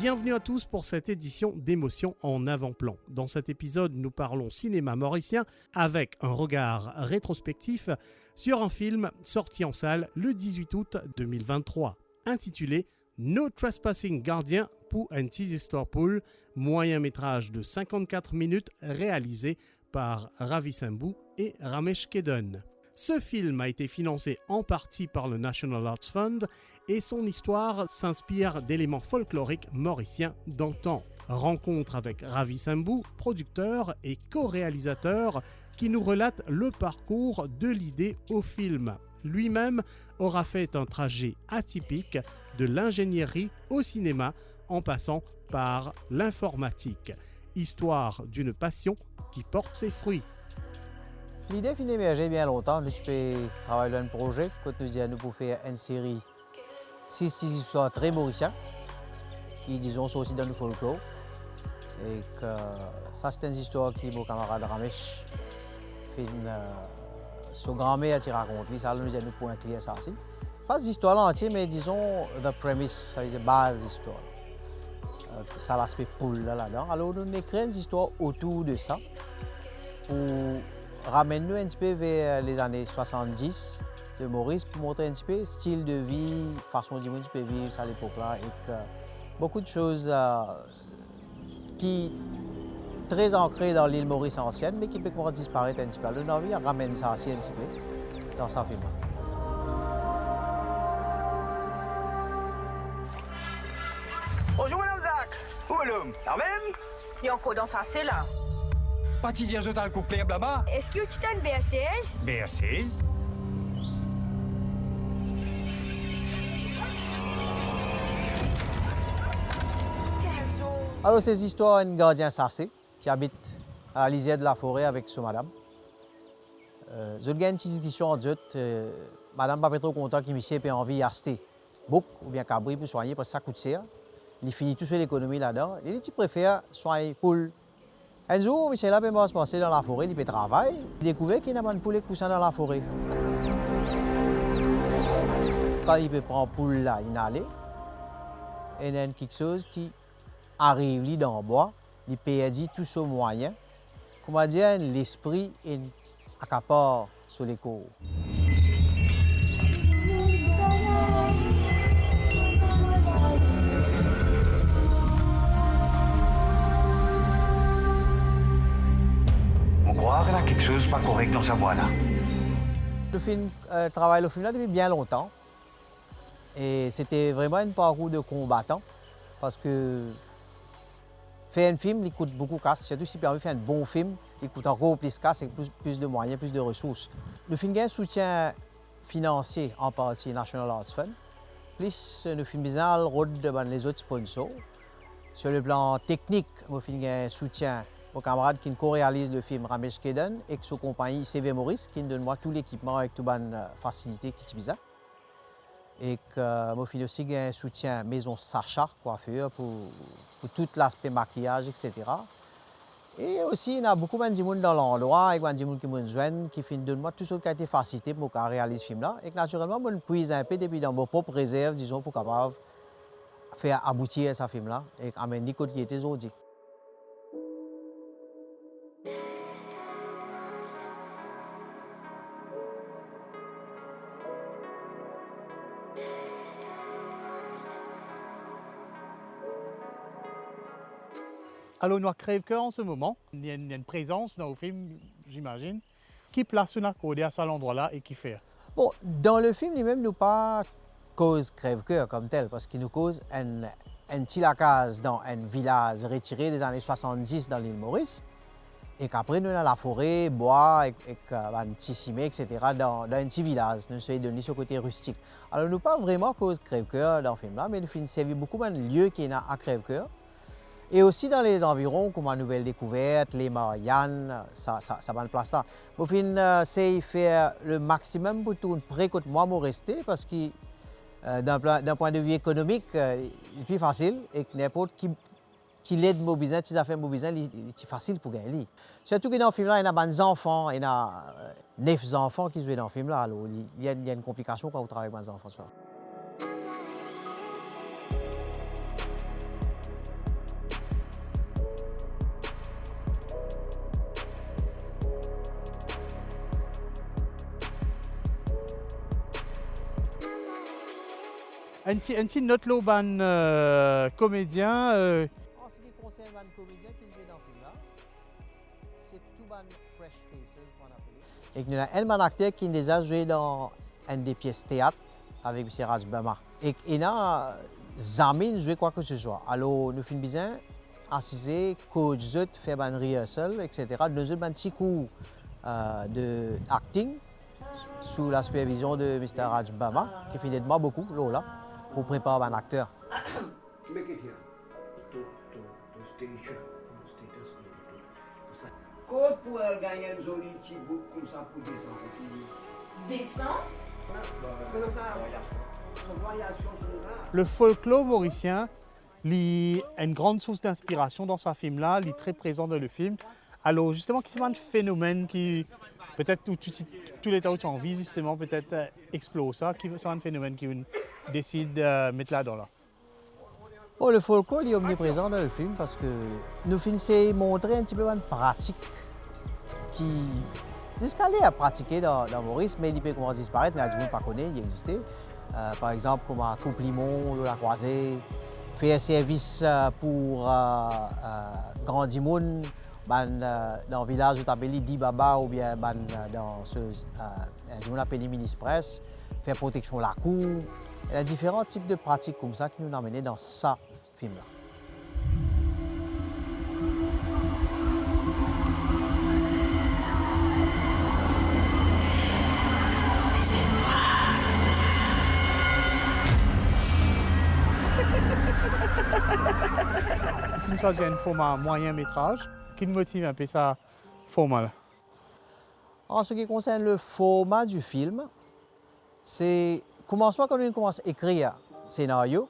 Bienvenue à tous pour cette édition d'Émotions en avant-plan. Dans cet épisode, nous parlons cinéma mauricien avec un regard rétrospectif sur un film sorti en salle le 18 août 2023, intitulé No Trespassing Gardien pour un Pool, moyen métrage de 54 minutes réalisé par Ravi Sambhu et Ramesh Kedun. Ce film a été financé en partie par le National Arts Fund et son histoire s'inspire d'éléments folkloriques mauriciens d'antan. Rencontre avec Ravi Sambhu, producteur et co-réalisateur, qui nous relate le parcours de l'idée au film. Lui-même aura fait un trajet atypique de l'ingénierie au cinéma en passant par l'informatique. Histoire d'une passion qui porte ses fruits. L'idée finit émerger bien longtemps. Là, tu peux travailler dans un projet. Quand nous disons, nous pouvons faire une série 6 histoires très mauriciennes, qui, disons, sont aussi dans le folklore. Et que ça, c'est une histoire qui, mon camarade Ramesh, fait son grand-mère qui raconte. Ça, nous disons, nous pouvons inclure ça aussi. Pas d'histoire entière, mais disons, the premise, ça veut dire base d'histoire. Ça, l'aspect poule là-dedans. Alors, nous écrivons une histoire autour de ça pour ramène-nous un petit peu vers les années 70 de Maurice pour montrer un petit peu le style de vie, façon dont tu peux vivre à l'époque-là et que beaucoup de choses qui sont très ancrées dans l'île Maurice ancienne mais qui peuvent disparaître un petit peu. Alors, nous avons ramène ça aussi un petit peu dans sa film. Bonjour Madame Zach. Où est l'homme? La même? Il y a encore dans sa celle là. Pas t'y dire je t'ai le couplet là-bas? Est-ce que tu as une BR16? BR16? Alors, ces histoires, un gardien sarcé qui habite à la lisière de la forêt avec son madame. Je gagne une petite discussion en dit, madame pas trop content qu'il m'ait pas envie d'acheter beaucoup ou bien cabri pour soigner parce que ça coûte cher. Il finit tout seul l'économie là-dedans. Il dit préfère soigner poule. Un jour, Michel a se passer dans la forêt, il peut travailler. Il découvert qu'il n'y a pas de poulet poussant dans la forêt. Quand il peut prendre poule là, il allait. Et il y a quelque chose qui arrive dans le bois, il perd tout son moyen. Comment dire, l'esprit est accapare sur les corps. On croit qu'il y a quelque chose de pas correct dans sa boîte là. Le film travaille le film là depuis bien longtemps. Et c'était vraiment un parcours de combattant. Parce que faire un film, il coûte beaucoup de casse. Surtout si tu as envie de faire un bon film, il coûte encore plus de casse et plus de moyens, plus de ressources. Le film a un soutien financier en partie National Arts Fund. Plus le film bizarre rôle de les autres sponsors. Sur le plan technique, le film a un soutien aux camarades qui co-réalisent le film Ramesh Kedun et que sa compagnie CV Maurice qui donne moi tout l'équipement avec toutes les facilités qui sont bizarres. Et que moi aussi aussi un soutien maison Sacha coiffure pour tout l'aspect maquillage etc. Et aussi il y a beaucoup de gens dans l'endroit et des gens qui me joignent qui donne moi tout ce qui a été facilité pour réaliser ce film là et que naturellement moi puise un peu depuis dans mon propre réserve disons pour capable faire aboutir ce film là et amener côté qui était aujourd'hui. Alors, nous Crève-Cœur en ce moment, il y a une présence dans le film, j'imagine, qui place un accordé à cet endroit-là et qui fait. Bon, dans le film, lui-même, nous pas cause Crève-Cœur comme tel, parce qu'il nous cause un petit lacase dans un village retiré des années 70 dans l'île Maurice, et qu'après, nous, dans la forêt, bois, et un petit cimé, etc., dans un petit village, nous sommes donné sur le côté rustique. Alors, nous pas vraiment cause Crève-Cœur dans le film-là, mais le film servi beaucoup de lieux qui sont à Crève-Cœur. Et aussi dans les environs, comme la Nouvelle Découverte, les Mariannes, ça va en place là. Au final, c'est faire le maximum pour tout près que moi, me rester, parce que d'un point de vue économique, c'est plus facile et que n'importe qui l'aide mon business, qui affaires mon business, c'est facile pour gagner. Surtout que dans le film là, il y a des enfants, il y a 9 enfants qui jouent dans le film là, alors il y a une complication quand vous travaillez avec des enfants. Un petit note là, comédien. En ce qui concerne les comédiens qui jouent dans le film là, c'est tout les fresh faces qu'on appelle. Et il y a un acteur qui a déjà joué dans une des pièces théâtre avec M. Rajbama. Et il a jamais joué quoi que ce soit. Alors nous finissons bien assiser, coach, faire un rehearsal, etc. Nous avons un petit coup de acting sous la supervision de Mr. Rajbama, qui fait moi beaucoup là, pour préparer un acteur. Make it here. To station. Code pour gagner un joli petit bout comme ça pour descendre. Descend? Comment ça? Son variation sur là. Le folklore mauricien est une grande source d'inspiration dans ce film-là, il est très présent dans le film. Alors justement, c'est un phénomène qui, peut-être tous les temps où tu as envie, justement, peut-être explore ça, c'est un phénomène qui décide de mettre là-dedans. Là. Oh, le folklore est omniprésent dans le film parce que le film s'est montré un petit peu une pratique qui est à pratiquer dans Maurice, mais il peut commencer à disparaître, mais il y a du monde pas connaît, il existait. Par exemple, comme à Coupe Limon, la Croisée, faire un service pour Grand Dimoun, dans le village où tu appelles Di Baba ou bien dans ce qu'on appelle Mini Express, faire protection de la cour. Il y a différents types de pratiques comme ça qui nous ont amenés dans ce film-là. Le film choisit un format moyen métrage qui nous motive un peu ça format. En ce qui concerne le format du film, c'est commencement quand on commence à écrire un scénario,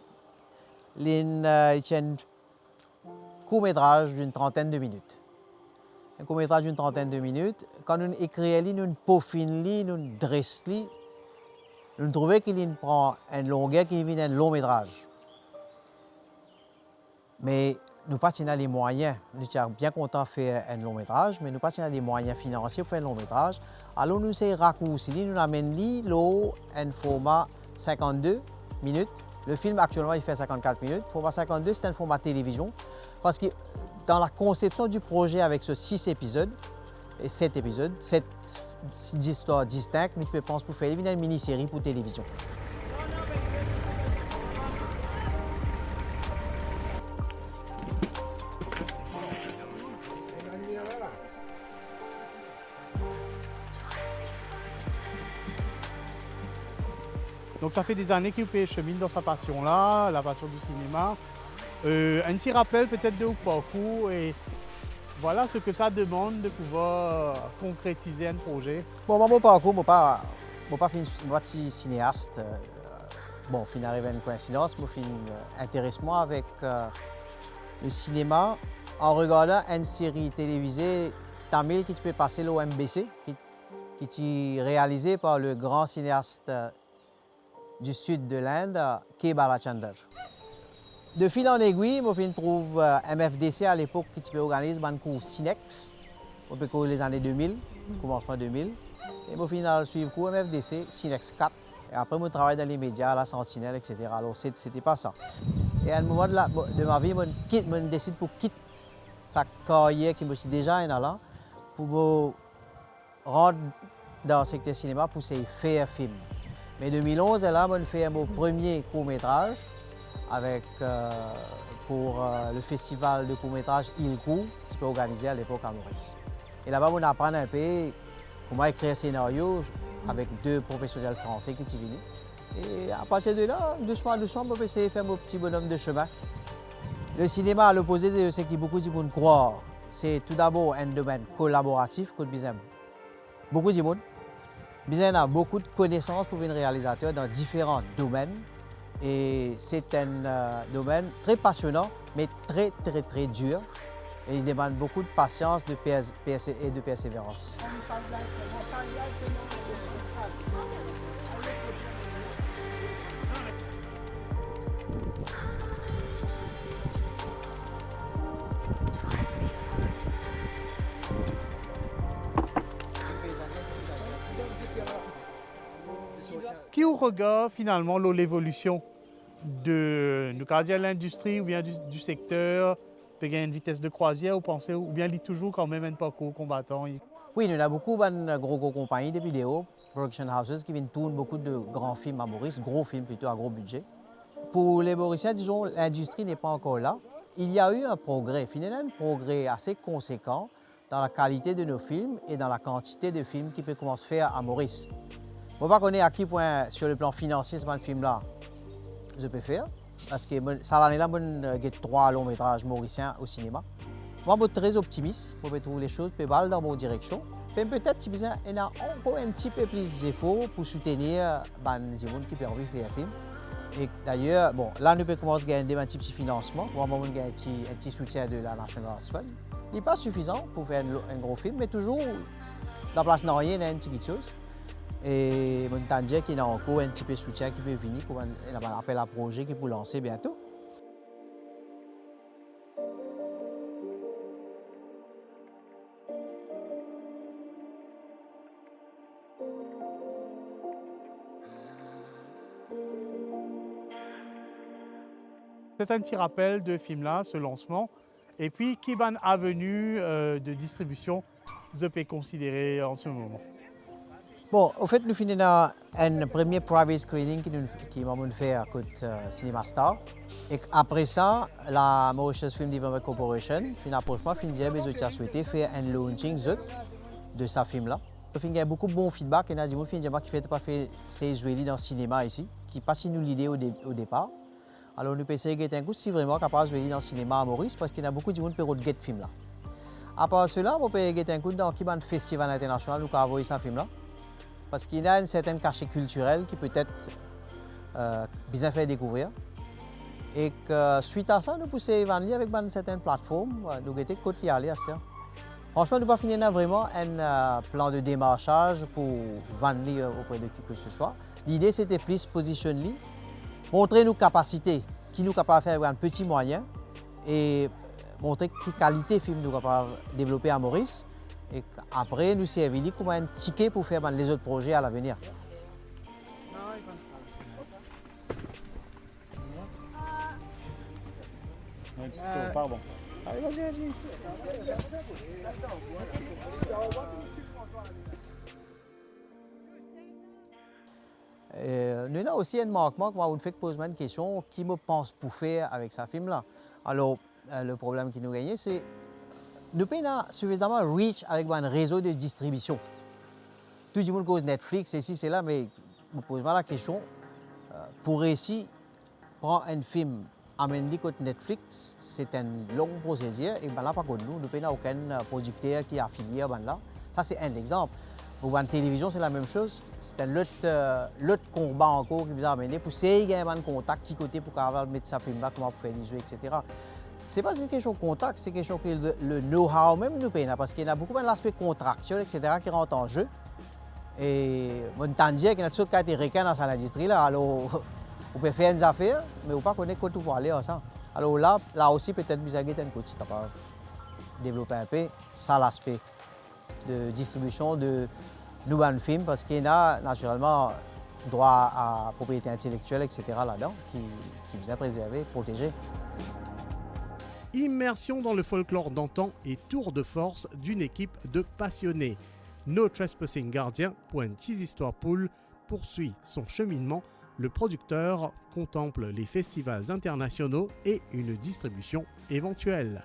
il y a un court-métrage d'une trentaine de minutes. Un court-métrage d'une trentaine de minutes, quand on écrit, on peaufine, on dresse, on trouve qu'il prend une longueur qui devient un long-métrage. Mais nous pas les moyens. Nous sommes bien contents de faire un long métrage, mais nous pas les moyens financiers pour faire un long métrage. Alors nous sommes raccourcis, nous amènons un format 52 minutes. Le film actuellement il fait 54 minutes. Le format 52 c'est un format télévision parce que dans la conception du projet avec ce 6 épisodes et 7 épisodes, 7 histoires distinctes, nous pouvons penser pour faire une mini-série pour télévision. Donc ça fait des années qu'il chemine dans sa passion-là, la passion du cinéma. Un petit rappel peut-être de parcours et voilà ce que ça demande de pouvoir concrétiser un projet. Bon, mon parcours, je ne suis pas cinéaste. Bon, je suis arrivé à une coïncidence, je suis intéressé avec le cinéma en regardant une série télévisée tamil qui peut passer au MBC, qui est réalisée par le grand cinéaste du sud de l'Inde, K. Balachandar. De fil en aiguille, je trouve MFDC à l'époque qui organise un cours Cinex, au les années 2000, commencement 2000. Et je suis suivre le cours MFDC, Cinex 4. Et après, je travaille dans les médias, la Sentinelle, etc. Alors, ce n'était pas ça. Et à un moment de ma vie, je décide pour quitter sa carrière qui me suis déjà là pour me rendre dans le secteur cinéma pour faire un film. Mais en 2011, là, on fait mon premier court-métrage pour le festival de court-métrage Ilkou, qui s'est organisé à l'époque à Maurice. Et là-bas, on apprend un peu comment écrire un scénario avec 2 professionnels français qui sont venus. Et à partir de là, doucement, on peut essayer de faire mon petit bonhomme de chemin. Le cinéma, à l'opposé de ce que beaucoup de gens croient, c'est tout d'abord un domaine collaboratif que nous avons. Beaucoup de gens a beaucoup de connaissances pour un réalisateur dans différents domaines. Et c'est un domaine très passionnant, mais très, très, très dur. Et il demande beaucoup de patience et de persévérance. Qui regarde finalement l'évolution de l'industrie ou bien du secteur, de gagner une vitesse de croisière, vous pensez, ou bien il est toujours quand même un parcours combattant? Oui, nous avons beaucoup de gros compagnies de vidéos, production houses, qui viennent tourner beaucoup de grands films à Maurice, gros films plutôt à gros budget. Pour les Mauriciens, disons, l'industrie n'est pas encore là. Il y a eu un progrès, finalement un progrès assez conséquent dans la qualité de nos films et dans la quantité de films qui peut commencer à faire à Maurice. Je ne sais pas à quel point, sur le plan financier, ce film-là, je peux faire. Parce que ça l'année là, j'ai 3 longs métrages mauriciens au cinéma. Moi, je suis très optimiste pour trouver les choses plus mal dans mon direction. Mais peut-être qu'il y a encore un petit peu plus d'efforts pour soutenir les gens qui peuvent envie de faire un film. Et d'ailleurs, bon, là, nous pouvons commencer à gagner un petit financement. Moi, on a un petit soutien de la National Arts Fund. Il n'est pas suffisant pour faire un gros film, mais toujours, dans la place de rien, il y a une petite chose. Et je peux dire qu'il y a encore un petit peu de soutien qui peut venir pour un appel à projet qui peut lancer bientôt. C'est un petit rappel de film-là, ce lancement. Et puis, qui est avenue de distribution je peux considérer en ce moment? Bon, au fait, nous finissons un premier private screening qui m'a fait à côté Cinema Star. Et après ça, la Mauritius Film Development Corporation, fin approchement, fin dire, mais a souhaité faire un launching de ce film-là. Il y a beaucoup de bons feedback. Il y a des gens qui ne pas fait ces Israéliens dans le cinéma ici, qui pas si nous l'idée au départ. Alors nous pensons qu'il est si vraiment capable de jouer dans le cinéma à Maurice parce qu'il y a beaucoup de gens qui peuvent regarder ce film-là. À part cela, on peut avoir un coup dans un festival international où on a envoyé ce film-là. Parce qu'il y a une certaine cachet culturelle qui peut être bien fait découvrir. Et que suite à ça, nous poussons vendre avec une certaine plateforme. Nous avons côté y aller à ça. Franchement, nous n'avons pas fini vraiment un plan de démarchage pour vendre auprès de qui que ce soit. L'idée, c'était plus positionner, montrer nos capacités, qui nous capables de faire avec un petit moyen et montrer quelle qualité de film nous sommes capables de développer à Maurice. Et après, nous servir comme un ticket pour faire les autres projets à l'avenir. Pardon. Allez, vas-y. Nous avons aussi un manquement, quand on fait poser une question, qui me pense pour faire avec ce film-là. Alors, le problème qui nous gagne, c'est nous avons suffisamment reach avec un réseau de distribution. Tout le monde cause Netflix, ici, c'est là, mais je me pose la question, pour réussir, prendre un film, amener côté Netflix, c'est une longue procédure, et là, par contre, nous n'avons aucun producteur qui est affilié à là. Ça, c'est un exemple. Pour la télévision, c'est la même chose. C'est un autre combat encore qui nous a amené pour essayer de gagner un contact qui côté pour mettre sa film-là, comment faire des jeux, etc. Ce n'est pas une question de contact, c'est une question que le know-how même nous paye, parce qu'il y a beaucoup de l'aspect contractuel, etc., qui rentre en jeu. Et on entend dire qu'il y a tout qui été requin dans cette industrie, là. Alors, on peut faire des affaires, mais on ne peut pas connaître quoi tout pour aller ensemble. Alors là aussi, peut-être, vous avez un côté capable de développer un peu ça l'aspect de distribution de nouveaux films, parce qu'il y a naturellement droit à propriété intellectuelle, etc. là-dedans, qui vient préserver, protéger. Immersion dans le folklore d'antan et tour de force d'une équipe de passionnés. No Trespassing Guardian, Pointe Histoire Pool, poursuit son cheminement. Le producteur contemple les festivals internationaux et une distribution éventuelle.